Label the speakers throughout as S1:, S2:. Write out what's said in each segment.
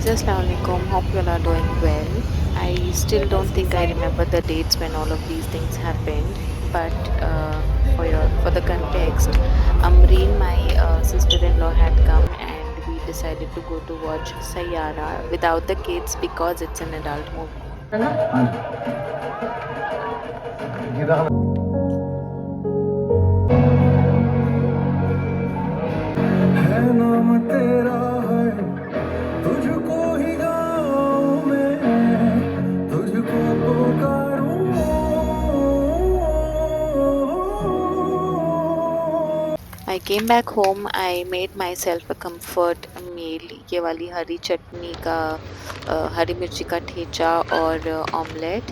S1: guys, Assalamualaikum. Hope you all are doing well. I still don't think I remember the dates when all of these things happened, but for the context, Amreen, my sister-in-law, had come and we decided to go to watch Sayyara without the kids because it's an adult movie.
S2: है नाम तेरा है तुझको ही गाऊं मैं तुझको पुकारूं
S1: I came back home. I made myself a comfort meal. ये वाली हरी चटनी का हरी मिर्ची का ठेचा और ऑमलेट.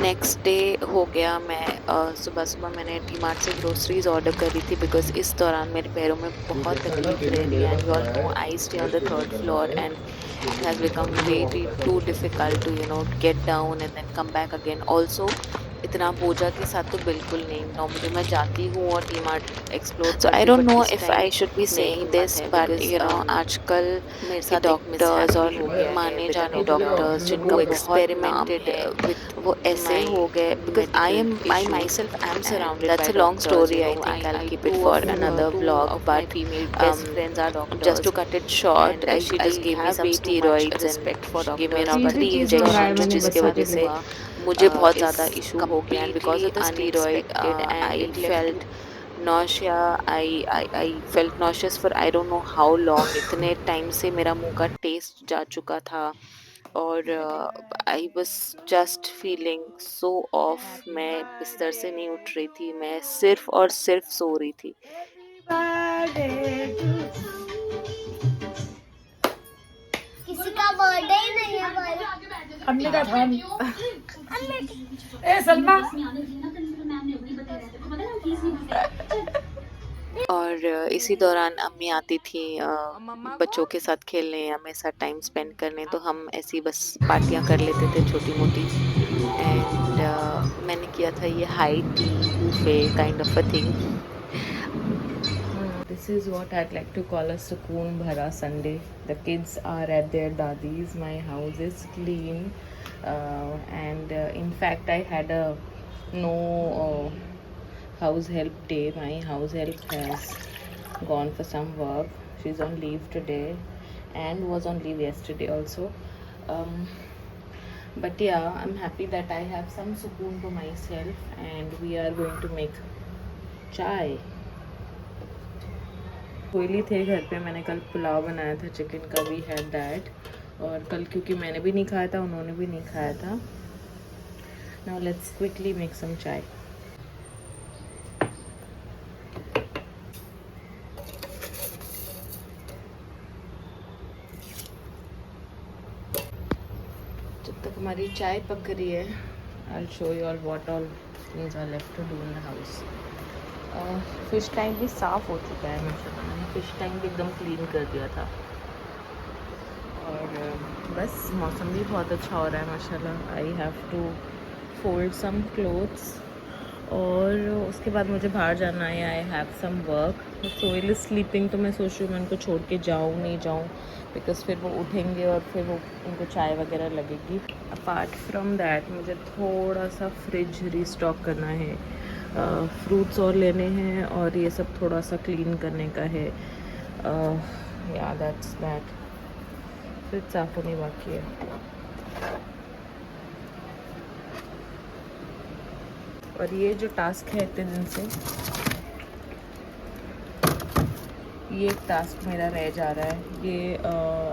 S1: नेक्स्ट डे हो गया. मैं सुबह सुबह मैंने डी मार्ट से ग्रोसरीज ऑर्डर करी थी बिकॉज इस दौरान मेरे पैरों में बहुत तकलीफ रही and you all know I stay on the third floor and it has become really too difficult to get down and then come back again. Also इतना बोझा के साथ तो बिल्कुल नहीं. नॉर्मली मैं जाती हूँ और D mart explore. So I don't know if I should be saying this but आजकल मेरे साथ डॉक्टर्स और माने जाने डॉक्टर्स जिनको एक्सपेरिमेंटेड विद वो ऐसे हो गए because I my self I am surrounded. That's a long story. I think I will keep it for another vlog but just to cut it short, she just gave me some steroids and gave me around 3 injections जिसके वजह से मुझे बहुत ज़्यादा issue हो गया and because of the steroid I felt nausea. I felt nauseous for I don't know how long. इतने time से मेरा मुंह का टेस्ट जा चुका था और I was just feeling so of. मैं बिस्तर से नहीं उठ रही थी. मैं सिर्फ और सिर्फ सो रही थी.
S3: किसी का बर्थडे ही नहीं है भाई.
S4: हमने का था ए सलमा
S1: और इसी दौरान अम्मी आती थी बच्चों के साथ खेलने या मेरे साथ टाइम स्पेंड करने. तो हम ऐसी बस पार्टियां कर लेते थे छोटी मोटी. एंड मैंने किया था ये high tea buffet kind of a thing.
S4: This is what I'd like to call a sukoon bhara Sunday. The kids are at their daddies. My house is clean, and in fact, I had a no house help day. My house help has gone for some work. She's on leave today, and was on leave yesterday also. But yeah, I'm happy that I have some sukoon to myself, and we are going to make chai. कोयली थे घर पे. मैंने कल पुलाव बनाया था chicken का. We had that. और कल क्योंकि मैंने भी नहीं खाया था उन्होंने भी नहीं खाया था. Now let's quickly make some chai. जब तक हमारी चाय पक रही है I will show you all what all things are left to do in the house. Fish tank भी साफ़ हो चुका है. मैंने फिश टैंक भी एकदम क्लीन कर दिया था. और बस मौसम भी बहुत अच्छा हो रहा है माशाल्लाह. I have to fold some clothes और उसके बाद मुझे बाहर जाना है. I have some work. Sohail is sleeping तो मैं सोच रही हूँ मैं उनको छोड़ के जाऊँ नहीं जाऊँ बिकॉज फिर वो उठेंगे और फिर वो उनको चाय वगैरह लगेगी. अपार्ट फ्रॉम दैट मुझे थोड़ा सा फ्रिज रीस्टॉक करना है. फ्रूट्स और लेने हैं और ये सब थोड़ा सा क्लीन करने का है. या दैट्स दैट. फ्रिज साफ होनी बाकी है. और ये जो टास्क है इतने दिन से ये एक टास्क मेरा रह जा रहा है. ये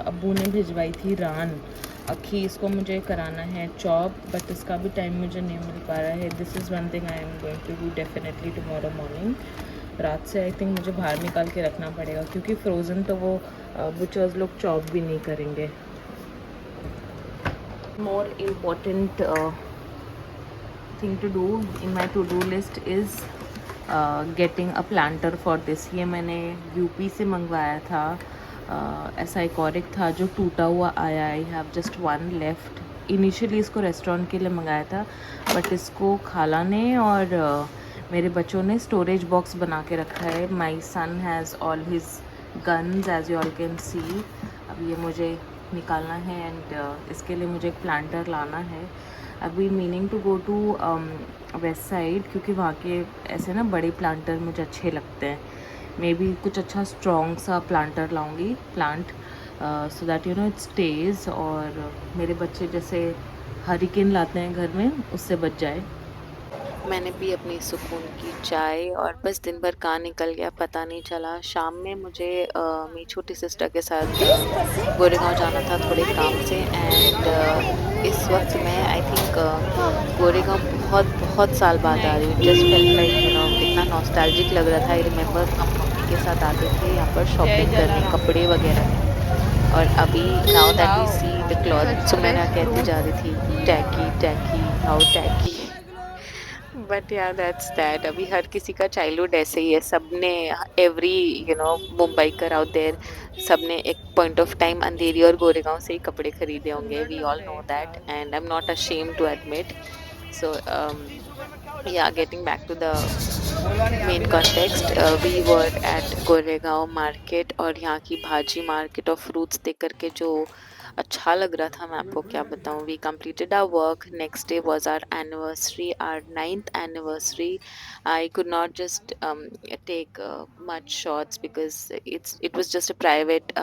S4: अब्बू ने भिजवाई थी रान अखी. इसको मुझे कराना है चॉप बट इसका भी टाइम मुझे नहीं मिल पा रहा है. This is one thing I am going to do definitely tomorrow morning. रात से आई थिंक मुझे बाहर निकाल के रखना पड़ेगा क्योंकि फ्रोज़न तो वो बुचर्स लोग चॉप भी नहीं करेंगे. More important thing to do in my to do list is getting a planter for this. ये मैंने यूपी से मंगवाया था. ऐसा एक और एक था जो टूटा हुआ आया. I have just one left. Initially इसको रेस्टोरेंट के लिए मंगाया था बट इसको खाला ने और मेरे बच्चों ने स्टोरेज बॉक्स बना के रखा है. My son has all his guns as you all can see. अब ये मुझे निकालना है एंड इसके लिए मुझे एक प्लांटर लाना है। I be meaning to go to west side, क्योंकि वहाँ के ऐसे ना बड़े प्लांटर मुझे अच्छे लगते हैं। मे बी कुछ अच्छा स्ट्रॉन्ग सा प्लांटर लाऊंगी, plant, so that you know it stage, और मेरे बच्चे जैसे हरिकेन लाते हैं घर में, उससे बच जाए।
S1: मैंने भी अपनी सुकून की चाय और बस दिन भर कहाँ निकल गया पता नहीं चला। शाम में मुझे मेरी छोटी सिस्टर के साथ गोरेगांव जाना था थोड़े काम से, एंड इस वक्त मैं आई थिंक गोरेगांव बहुत बहुत साल बाद आ रही हूँ। Just felt like you know इतना नॉस्टैल्जिक लग रहा था। आई रिमेम्बर हम मम्मी के साथ आते थे यहाँ पर शॉपिंग करने कपड़े वगैरह की, और अभी now that we see the cloth, so मैं कहती जा रही थी tacky tacky how tacky. But यार दैट्स दैट, अभी हर किसी का चाइल्डहुड ऐसे ही है। सबने every you know Mumbaikar out there, सबने एक पॉइंट ऑफ टाइम अंधेरी और गोरेगांव से ही कपड़े खरीदे होंगे। We all know that and I am not ashamed to admit. So yeah, getting back to the main context, we were at Goregaon market, और यहाँ की भाजी मार्केट और फ्रूट्स देख करके जो अच्छा लग रहा था, मैं आपको क्या बताऊँ। We completed our work. Next day was our anniversary, our 9th anniversary. I could not just take much shots because it was just a private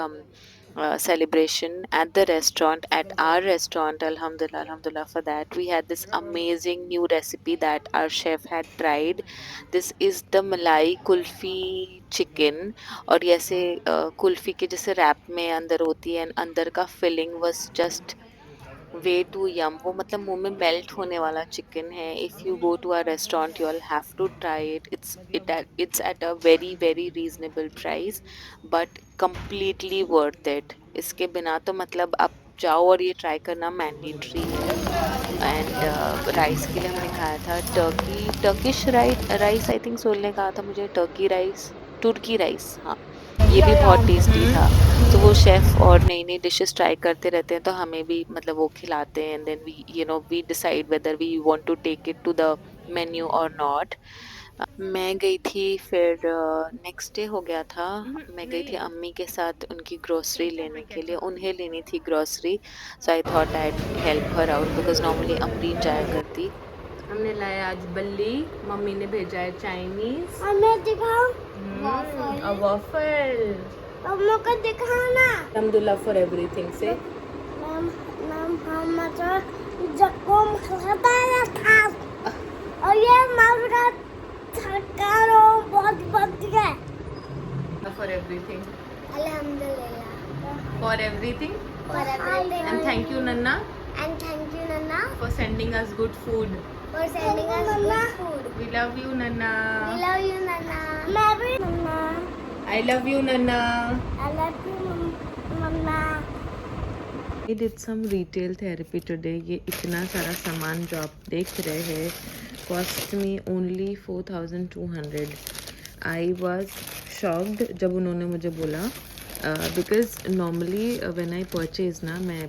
S1: celebration at the restaurant, at our restaurant. Alhamdulillah, alhamdulillah for that. We had this amazing new recipe that our chef had tried. This is the malai kulfi chicken, और ये ऐसे कुल्फी के जैसे rap में अंदर होती है, अंदर का filling was just way to yum. वो मतलब मुंह में मेल्ट होने वाला चिकन है। If you go to a restaurant you all have to try it. It's at a very very reasonable price, but completely worth it. इसके बिना तो मतलब आप जाओ और ये ट्राई करना मैंडेटरी है। एंड राइस के लिए हमने खाया था टर्किश राइस आई थिंक सोल ने कहा था मुझे, टर्की राइस, तुर्की राइस, हाँ, ये भी बहुत टेस्टी था। तो वो शेफ़ और नई नई डिशेस ट्राई करते रहते हैं, तो हमें भी मतलब वो खिलाते हैं, and then we you know we decide whether we want to take it to the menu or not. मैं गई थी फिर नेक्स्ट डे हो गया था, मैं गई थी अम्मी के साथ उनकी ग्रोसरी लेने के लिए। उन्हें लेनी थी grocery, so I thought I help her out because normally Amreen जाया करती।
S4: हमने लाया आज बल्ली, मम्मी ने भेजा है चाइनीज,
S3: हमें दिखाओ
S4: और वॉफल।
S3: मम्मा को दिखाना।
S4: अल्हम्दुलिल्लाह फॉर एवरीथिंग से।
S3: मैम मैम हम मतलब जकोम खाता था, और ये मार का थकारो बहुत बढ़ गया।
S4: फॉर एवरीथिंग,
S3: अल्हम्दुलिल्लाह
S4: for everything,
S3: for everything.
S4: And thank you Nana
S3: And thank you Nana
S4: for sending us good food.
S3: for sending us good food.
S4: We love you Nana.
S3: We love you Nana. मैं भी Nana.
S4: I love you Nana.
S3: I love you Nana.
S4: I did some retail therapy today. ये इतना सारा सामान जो आप देख रहे हैं cost me only 4,200. I was shocked जब उन्होंने मुझे बोला, because normally when I purchase ना मैं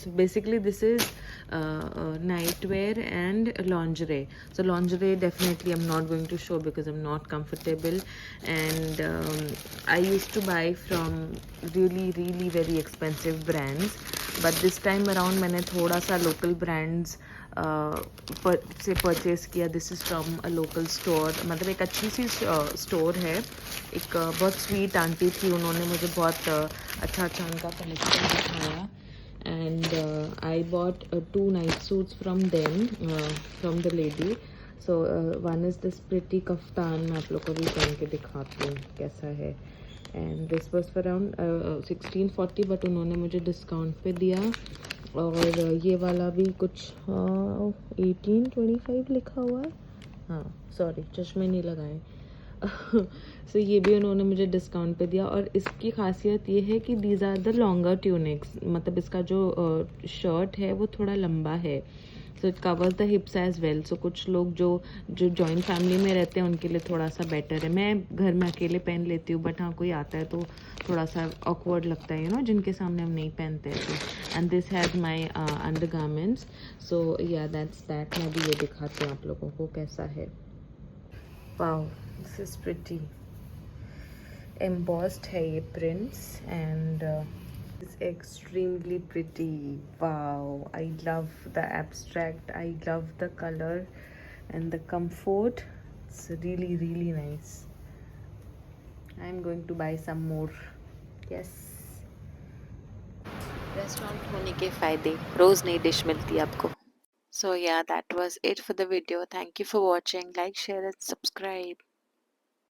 S4: so basically this is nightwear and lingerie. So lingerie definitely I'm not going to show because I'm not comfortable, and I used to buy from really very expensive brands, but this time around मैंने थोड़ा सा local brands से purchase किया। This is from a local store, मतलब एक अच्छी सी store है। एक बहुत स्वीट आंटी थी, उन्होंने मुझे बहुत अच्छा उनका कलेक्शन दिखाया, and I bought 2 night suits from them, from the lady. So one is this pretty kaftan, मैं आप लोग को भी पहन के दिखाती हूँ कैसा है, and this was for around 1640, but उन्होंने मुझे डिस्काउंट पे दिया। और ये वाला भी कुछ 1825 लिखा हुआ है, हाँ सॉरी चश्मे नहीं लगाए। सो ये भी उन्होंने मुझे डिस्काउंट पे दिया, और इसकी खासियत ये है कि these are the longer tunics, मतलब इसका जो शर्ट है वो थोड़ा लंबा है, so it covers the hips as well. So कुछ लोग जो जॉइंट फैमिली में रहते हैं उनके लिए थोड़ा सा बेटर है। मैं घर में अकेले पहन लेती हूँ, बट हाँ कोई आता है तो थोड़ा सा ऑकवर्ड लगता है, यू नो, जिनके सामने हम नहीं पहनते हैं। तो and this has my undergarments, so yeah that's that. मैं भी ये दिखाती हूँ आप लोगों को कैसा है। Wow, this is pretty, embossed है ये prints, and It's extremely pretty. Wow, I love the abstract. I love the color and the comfort. It's really, really nice. I'm going to buy some more. Yes.
S1: Restaurant होने के फ़ायदे, रोज़ नई dish मिलती है आपको। So yeah, that was it for the video. Thank you for watching. Like, share and subscribe.